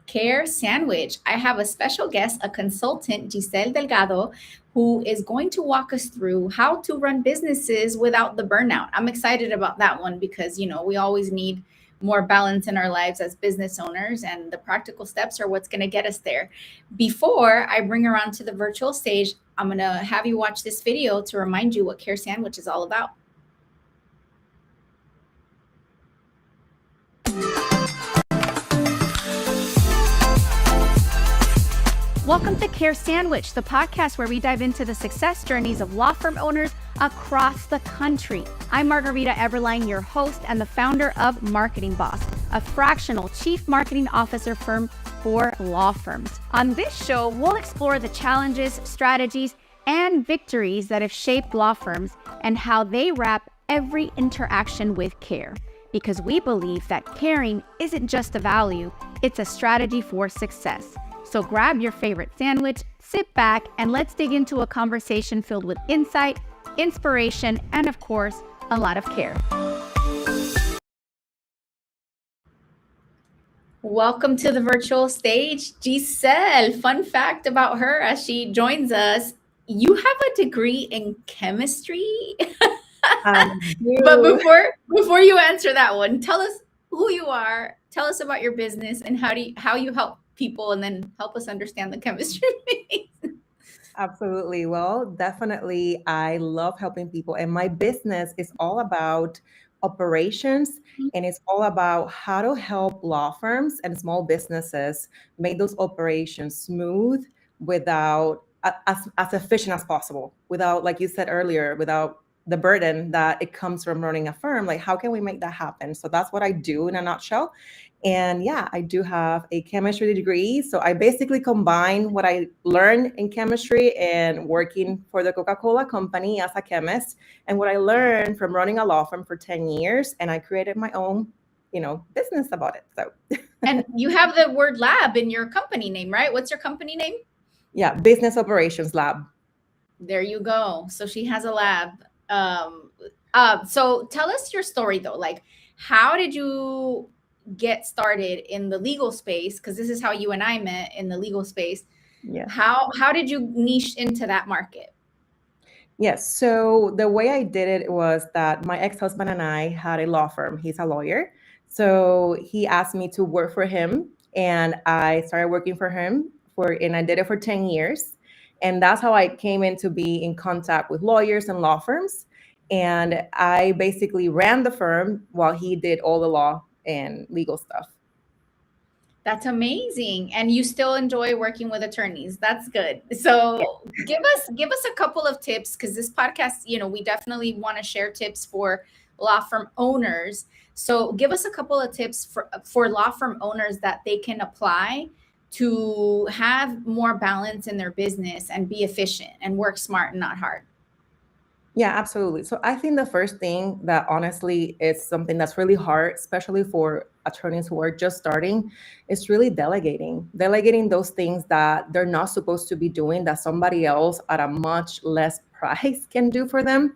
Care Sandwich. I have a special guest, a consultant, Giselle Delgado, who is going to walk us through how to run businesses without the burnout. I'm excited about that one because, we always need more balance in our lives as business owners, and the practical steps are what's going to get us there. Before I bring her onto the virtual stage, I'm going to have you watch this video to remind you what Care Sandwich is all about. Welcome to Care Sandwich, the podcast where we dive into the success journeys of law firm owners across the country. I'm Margarita Eberline, your host and the founder of Marketing Boss, a fractional chief marketing officer firm for law firms. On this show, we'll explore the challenges, strategies, and victories that have shaped law firms and how they wrap every interaction with care. Because we believe that caring isn't just a value, it's a strategy for success. So grab your favorite sandwich, sit back, and let's dig into a conversation filled with insight, inspiration, and of course, a lot of care. Welcome to the virtual stage, Giselle. Fun fact about her as she joins us, you have a degree in chemistry. But before you answer that one, tell us who you are, tell us about your business, and how you help people, and then help us understand the chemistry. Absolutely. Well, definitely, I love helping people, and my business is all about operations, and it's all about how to help law firms and small businesses make those operations smooth without as efficient as possible, without, like you said earlier, without the burden that it comes from running a firm. Like, how can we make that happen? So that's what I do in a nutshell. And yeah, I do have a chemistry degree. So I basically combine what I learned in chemistry and working for the Coca-Cola company as a chemist, and what I learned from running a law firm for 10 years. And I created my own, business about it. So And you have the word lab in your company name, right? What's your company name? yeah, Business Operations Lab. There you go. So she has a lab. So tell us your story though. Like, how did you get started in the legal space? Because this is how you and I met, in the legal space. Yeah. How did you niche into that market? Yes. So the way I did it was that my ex-husband and I had a law firm. He's a lawyer. So he asked me to work for him, and I started working for him and I did it for 10 years. And that's how I came in to be in contact with lawyers and law firms. And I basically ran the firm while he did all the law and legal stuff. That's amazing. And you still enjoy working with attorneys. That's good. So give us a couple of tips, because this podcast, we definitely want to share tips for law firm owners. So give us a couple of tips for law firm owners that they can apply to have more balance in their business and be efficient and work smart and not hard. Yeah, absolutely. So I think the first thing that honestly is something that's really hard, especially for attorneys who are just starting, is really delegating. Delegating those things that they're not supposed to be doing, that somebody else at a much less price can do for them.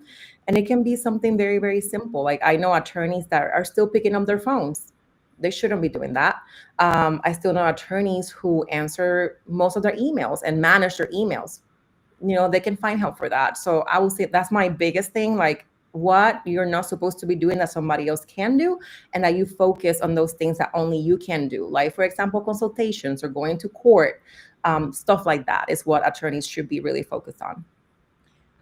And it can be something very, very simple. Like, I know attorneys that are still picking up their phones. They shouldn't be doing that. I still know attorneys who answer most of their emails and manage their emails. They can find help for that. So I will say that's my biggest thing, like what you're not supposed to be doing that somebody else can do, and that you focus on those things that only you can do. Like, for example, consultations or going to court, stuff like that is what attorneys should be really focused on.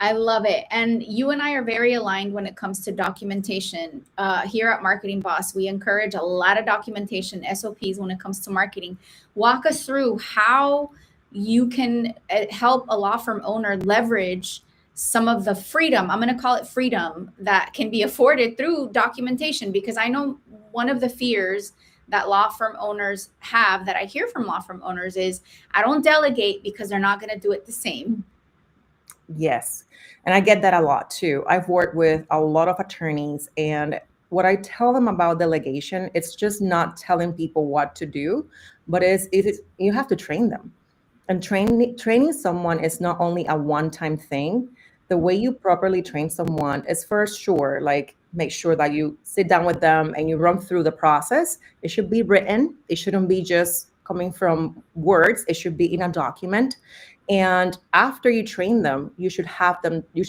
I love it. And you and I are very aligned when it comes to documentation. Here at Marketing Boss, we encourage a lot of documentation, SOPs when it comes to marketing. Walk us through how you can help a law firm owner leverage some of the freedom, I'm going to call it freedom, that can be afforded through documentation. Because I know one of the fears that law firm owners have, that I hear from law firm owners, is I don't delegate because they're not going to do it the same. Yes. And I get that a lot too. I've worked with a lot of attorneys, and what I tell them about delegation, it's just not telling people what to do, but you have to train them. And training someone is not only a one-time thing. The way you properly train someone is, first, sure, like, make sure that you sit down with them and you run through the process. It should be written. It shouldn't be just coming from words. It should be in a document. And after you train them, you should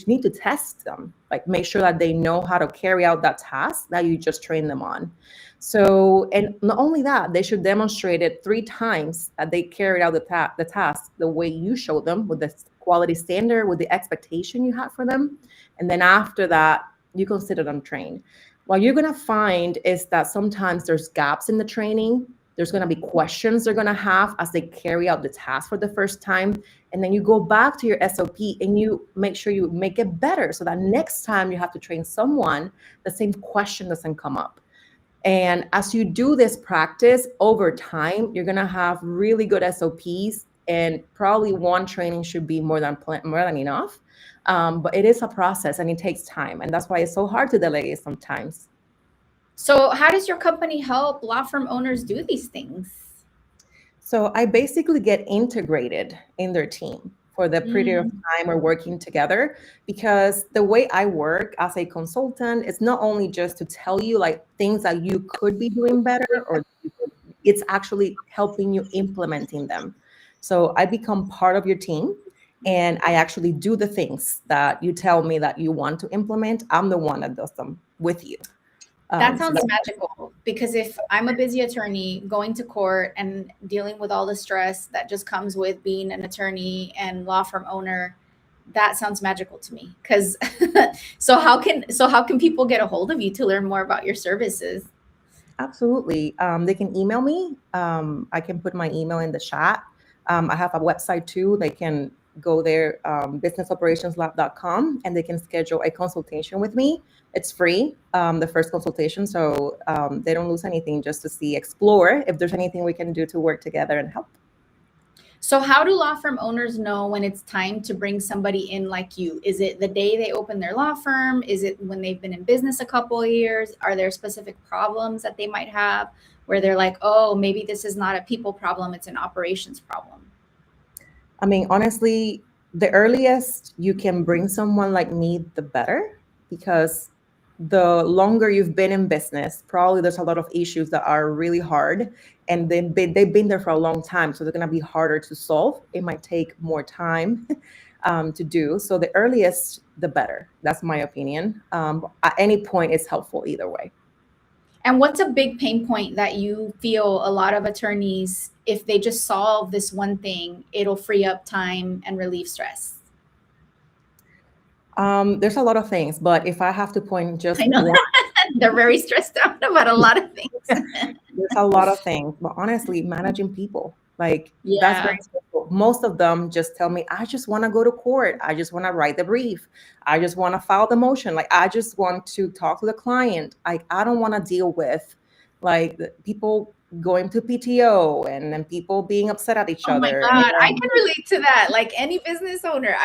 need to test them, like make sure that they know how to carry out that task that you just trained them on. So, and not only that, they should demonstrate it 3 times that they carried out the task the way you showed them, with the quality standard, with the expectation you had for them. And then after that, you consider them trained. What you're going to find is that sometimes there's gaps in the training. There's going to be questions they're going to have as they carry out the task for the first time. And then you go back to your SOP and you make sure you make it better so that next time you have to train someone, the same question doesn't come up. And as you do this practice over time, you're going to have really good SOPs, and probably one training should be more than enough. But it is a process and it takes time. And that's why it's so hard to delegate sometimes. So how does your company help law firm owners do these things? So I basically get integrated in their team for the period of time we're working together, because the way I work as a consultant is not only just to tell you like things that you could be doing better, or it's actually helping you implementing them. So I become part of your team, and I actually do the things that you tell me that you want to implement. I'm the one that does them with you. That sounds magical, because if I'm a busy attorney going to court and dealing with all the stress that just comes with being an attorney and law firm owner, that sounds magical to me. Because so how can people get a hold of you to learn more about your services? Absolutely. They can email me. I can put my email in the chat. I have a website too. They can go there, businessoperationslab.com, and they can schedule a consultation with me. It's free, the first consultation. So they don't lose anything, just to explore if there's anything we can do to work together and help. So how do law firm owners know when it's time to bring somebody in like you? Is it the day they open their law firm? Is it when they've been in business a couple of years? Are there specific problems that they might have where they're like, oh, maybe this is not a people problem, it's an operations problem? I mean, honestly, the earliest you can bring someone like me, the better, because the longer you've been in business, probably there's a lot of issues that are really hard, and they've been there for a long time. So they're going to be harder to solve. It might take more time to do. So the earliest, the better. That's my opinion. At any point, it's helpful either way. And what's a big pain point that you feel a lot of attorneys, if they just solve this one thing, it'll free up time and relieve stress? There's a lot of things, but if I have to point just I know. one, They're very stressed out about a lot of things. there's a lot of things, but honestly, managing people, like that's very simple. Most of them just tell me, I just want to go to court. I just want to write the brief. I just want to file the motion. Like, I just want to talk to the client. I don't want to deal with like the people going to PTO and then people being upset at each other. Oh my God, I can relate to that. Like any business owner,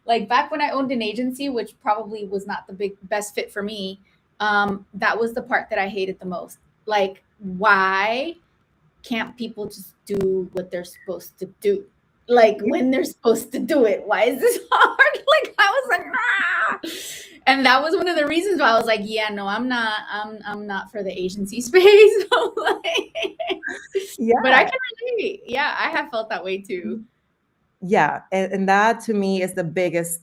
like back when I owned an agency, which probably was not the best fit for me. That was the part that I hated the most. Like, why can't people just do what they're supposed to do? Like when they're supposed to do it, why is this hard? Like I was like, ah! And that was one of the reasons why I was like, yeah, no, I'm not for the agency space. Yeah. But I can relate. Yeah, I have felt that way too. Yeah, and that to me is the biggest,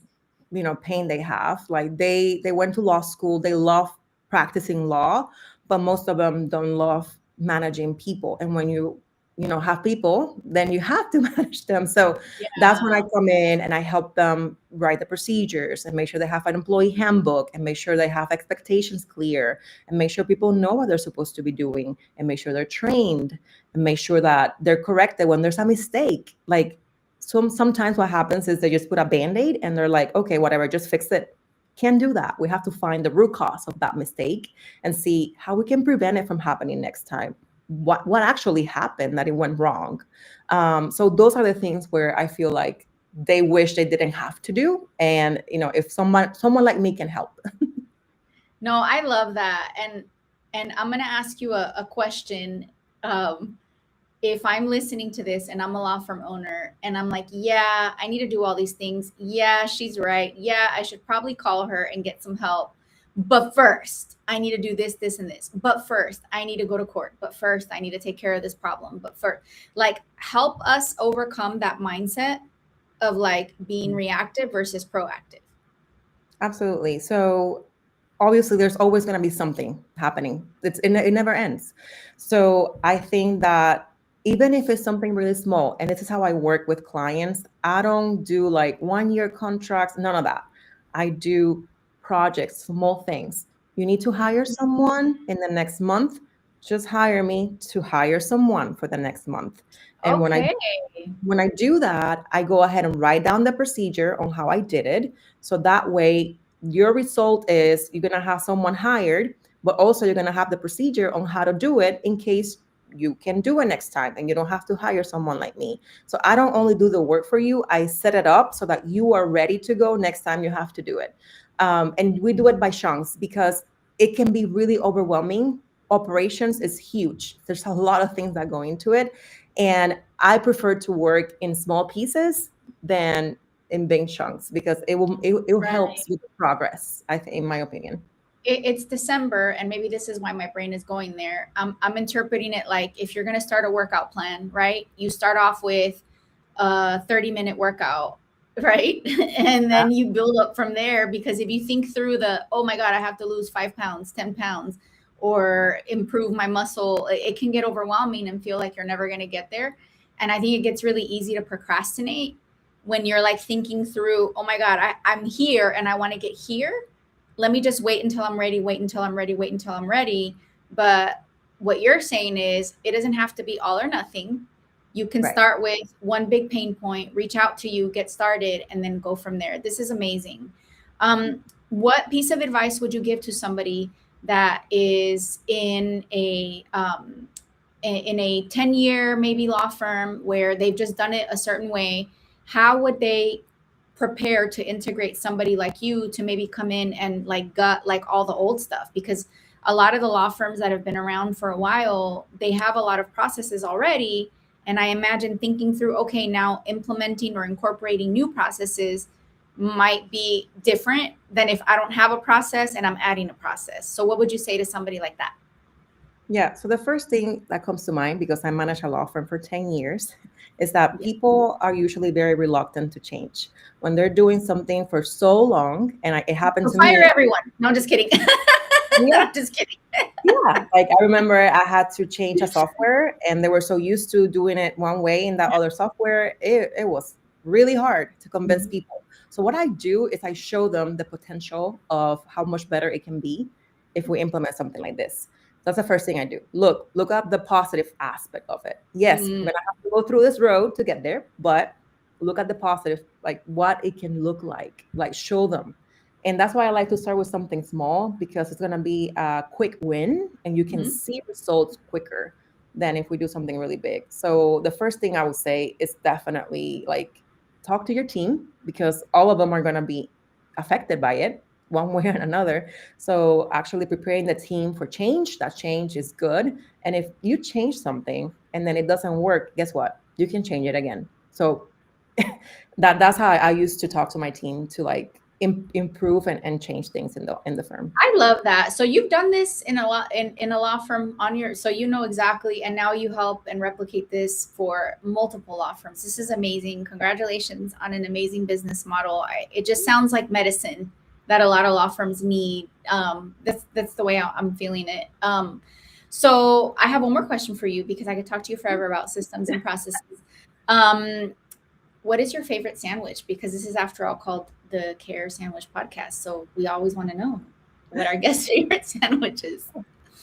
pain they have. Like they went to law school, they love practicing law, but most of them don't love managing people. And when you have people, then you have to manage them. So that's when I come in and I help them write the procedures and make sure they have an employee handbook and make sure they have expectations clear and make sure people know what they're supposed to be doing and make sure they're trained and make sure that they're corrected when there's a mistake. Like sometimes what happens is they just put a Band-Aid and they're like, okay, whatever, just fix it. Can't do that. We have to find the root cause of that mistake and see how we can prevent it from happening next time. What actually happened that it went wrong. So those are the things where I feel like they wish they didn't have to do. And, if someone like me can help. No, I love that. And I'm going to ask you a question. If I'm listening to this and I'm a law firm owner and I'm like, yeah, I need to do all these things. Yeah, she's right. Yeah, I should probably call her and get some help. But first, I need to do this, this, and this. But first, I need to go to court. But first, I need to take care of this problem. But first, like, help us overcome that mindset of like being reactive versus proactive. Absolutely. So obviously there's always going to be something happening. It never ends. So I think that even if it's something really small, and this is how I work with clients, I don't do like 1 year contracts, none of that. I do projects, small things. You need to hire someone in the next month, just hire me to hire someone for the next month. And Okay. when I do that, I go ahead and write down the procedure on how I did it. So that way, your result is you're going to have someone hired, but also you're going to have the procedure on how to do it in case you can do it next time and you don't have to hire someone like me. So I don't only do the work for you, I set it up so that you are ready to go next time you have to do it. And we do it by chunks because it can be really overwhelming. Operations is huge. There's a lot of things that go into it. And I prefer to work in small pieces than in big chunks because it will help Right. with the progress, I think, in my opinion. It's December, and maybe this is why my brain is going there. I'm interpreting it like if you're going to start a workout plan, right? You start off with a 30-minute workout, right? And then you build up from there because if you think through oh my God, I have to lose 5 pounds, 10 pounds, or improve my muscle, it can get overwhelming and feel like you're never going to get there. And I think it gets really easy to procrastinate when you're like thinking through, oh my God, I'm here and I want to get here. Let me just wait until I'm ready, wait until I'm ready, wait until I'm ready. But what you're saying is it doesn't have to be all or nothing. You can Right. start with one big pain point, reach out to you, get started, and then go from there. This is amazing. What piece of advice would you give to somebody that is in a 10-year maybe law firm where they've just done it a certain way? How would they prepare to integrate somebody like you to maybe come in and like gut like all the old stuff? Because a lot of the law firms that have been around for a while, they have a lot of processes already. And I imagine thinking through, okay, now implementing or incorporating new processes might be different than if I don't have a process and I'm adding a process. So what would you say to somebody like that? Yeah. So the first thing that comes to mind, because I managed a law firm for 10 years, is that Yeah. people are usually very reluctant to change when they're doing something for so long. And it happened So to fire me. everyone. No, I'm just kidding. Yeah. I'm just kidding. Yeah, like I remember I had to change a software and they were so used to doing it one way in that other software. It was really hard to convince Mhm. people. So what I do is I show them the potential of how much better it can be if we implement something like this. That's the first thing I do. Look at the positive aspect of it. Yes, we're Mm, gonna have to go through this road to get there, but look at the positive, like what it can look like show them. And that's why I like to start with something small because it's going to be a quick win and you can mhm. see results quicker than if we do something really big. So the first thing I would say is definitely like talk to your team because all of them are going to be affected by it one way or another. So actually preparing the team for change, that change is good. And if you change something and then it doesn't work, guess what? You can change it again. So that's how I used to talk to my team to like improve and change things in the firm. I love that. So you've done this in a law firm on your, so you know exactly, and now you help and replicate this for multiple law firms. This is amazing. Congratulations on an amazing business model. It just sounds like medicine that a lot of law firms need. That's the way I'm feeling it. So I have one more question for you because I could talk to you forever about systems and processes. Um, what is your favorite sandwich? Because this is, after all, called the Care Sandwich Podcast. So we always want to know what our guest favorite sandwich is.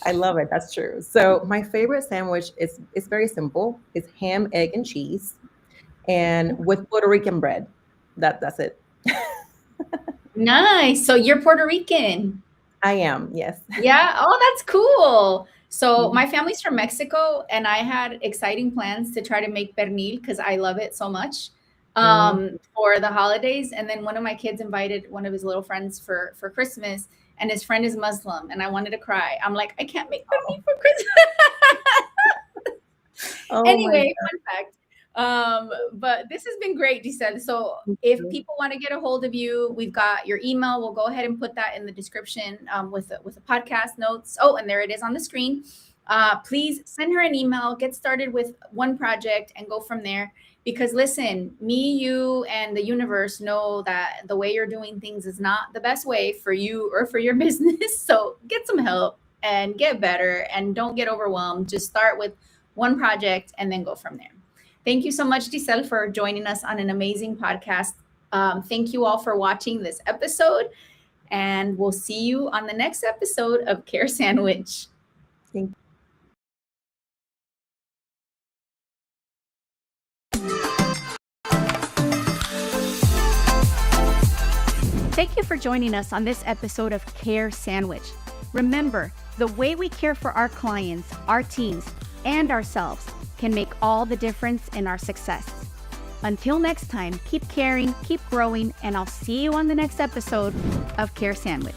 I love it. That's true. So my favorite sandwich is it's very simple. It's ham, egg, and cheese, and with Puerto Rican bread. That's it. Nice. So you're Puerto Rican. I am, yes. Yeah. Oh, that's cool. So Mhm. my family's from Mexico, and I had exciting plans to try to make pernil because I love it so much Mm. for the holidays. And then one of my kids invited one of his little friends for Christmas, and his friend is Muslim, and I wanted to cry. I'm like, I can't make pernil for Christmas. Oh my Anyway, God. fun fact. But this has been great, Giselle. So if people want to get a hold of you, we've got your email. We'll go ahead and put that in the description with the podcast notes. Oh, and there it is on the screen. Please send her an email, get started with one project and go from there. Because listen, me, you, and the universe know that the way you're doing things is not the best way for you or for your business. So get some help and get better and don't get overwhelmed. Just start with one project and then go from there. Thank you so much, Giselle, for joining us on an amazing podcast. Thank you all for watching this episode, and we'll see you on the next episode of Care Sandwich. Thank you. Thank you for joining us on this episode of Care Sandwich. Remember, the way we care for our clients, our teams, and ourselves can make all the difference in our success. Until next time, keep caring, keep growing, and I'll see you on the next episode of Care Sandwich.